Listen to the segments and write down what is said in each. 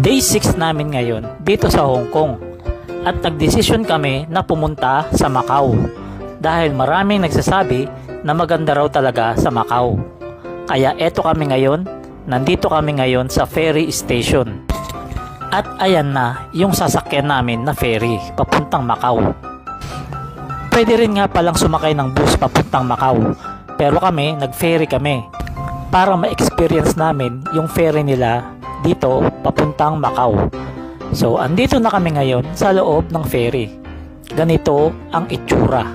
Day 6 namin ngayon dito sa Hong Kong at nagdesisyon kami na pumunta sa Macau dahil maraming nagsasabi na maganda raw talaga sa Macau. Kaya eto kami ngayon, nandito kami ngayon sa ferry station. At ayan na yung sasakyan namin na ferry papuntang Macau. Pwede rin nga palang sumakay ng bus papuntang Macau, pero kami nag-ferry kami para ma-experience namin yung ferry nila dito papuntang Macau. So andito na kami ngayon sa loob ng ferry. Ganito ang itsura.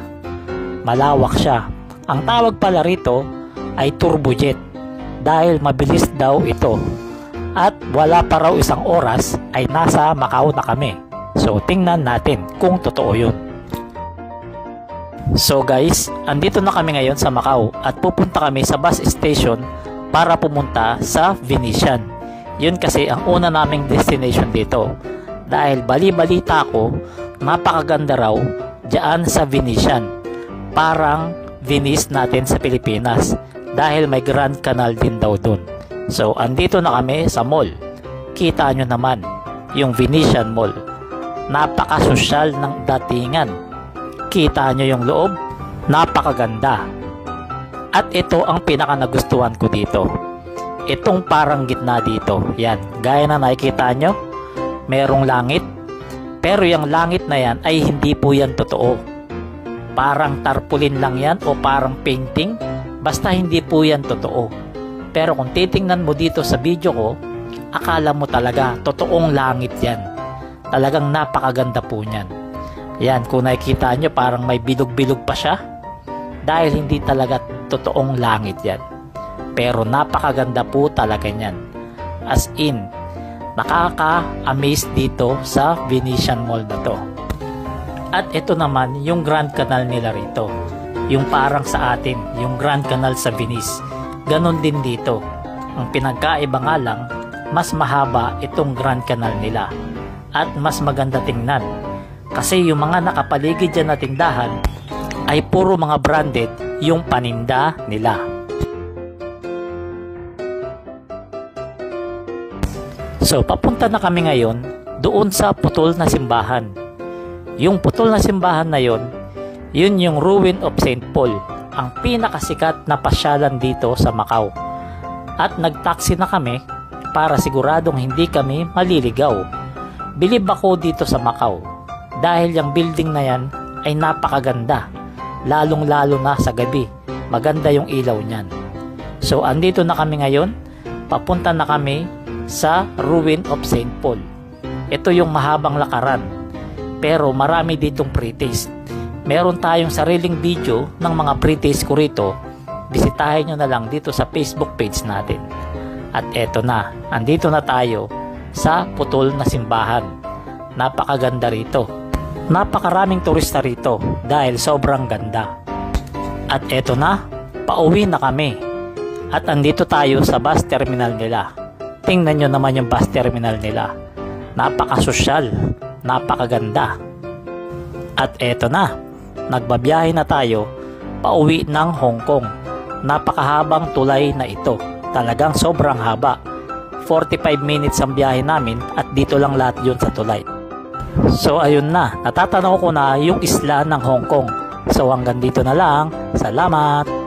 Malawak siya. Ang tawag pala rito ay turbojet dahil mabilis daw ito. At wala pa raw isang oras ay nasa Macau na kami. So tingnan natin kung totoo yun. So guys, andito na kami ngayon sa Macau at pupunta kami sa bus station para pumunta sa Venetian. Yun kasi ang una naming destination dito. Dahil bali-balita ko, napakaganda raw dyan sa Venetian. Parang Venice natin sa Pilipinas. Dahil may Grand Canal din daw dun. So, andito na kami sa mall. Kita nyo naman, yung Venetian Mall. Napakasosyal ng datingan. Kita nyo yung loob, napakaganda. At ito ang pinaka nagustuhan ko dito. Itong parang gitna dito, yan, gaya na nakikita nyo, merong langit. Pero yung langit na yan ay hindi po yan totoo. Parang tarpaulin lang yan o parang painting, basta hindi po yan totoo. Pero kung titingnan mo dito sa video ko, akala mo talaga totoong langit yan. Talagang napakaganda po niyan. Yan, kung nakikita nyo parang may bilog-bilog pa siya. Dahil hindi talaga totoong langit yan. Pero napakaganda po talaga niyan. As in, nakaka-amaze dito sa Venetian Mall na to. At ito naman yung Grand Canal nila rito. Yung parang sa atin, yung Grand Canal sa Venice. Ganon din dito. Ang pinagkaiba nga lang, mas mahaba itong Grand Canal nila. At mas maganda tingnan. Kasi yung mga nakapaligid dyan na tindahan ay puro mga branded yung paninda nila. So papunta na kami ngayon doon sa putol na simbahan. Yung putol na simbahan na yon, yun yung Ruin of St. Paul, ang pinakasikat na pasyalan dito sa Macau. At nagtaksi na kami para siguradong hindi kami maliligaw. Bilib ako dito sa Macau dahil yung building na yan ay napakaganda, lalong lalo na sa gabi. Maganda yung ilaw niyan. So andito na kami ngayon, papunta na kami sa Ruin of St. Paul. Ito yung mahabang lakaran, pero marami ditong pre-taste. Meron tayong sariling video ng mga pre-taste ko rito. Bisitahin nyo na lang dito sa Facebook page natin. At eto na, andito na tayo sa putol na simbahan. Napakaganda rito. Napakaraming turista rito dahil sobrang ganda. At eto na, pauwi na kami. At andito tayo sa bus terminal nila. Tingnan nyo naman yung bus terminal nila. Napakasosyal, napakaganda. At eto na, nagbabiyahe na tayo pauwi ng Hong Kong. Napakahabang tulay na ito. Talagang sobrang haba. 45 minutes ang biyahe namin at dito lang lahat yun sa tulay. So ayun na, natatanaw ko na yung isla ng Hong Kong. So hanggang dito na lang. Salamat!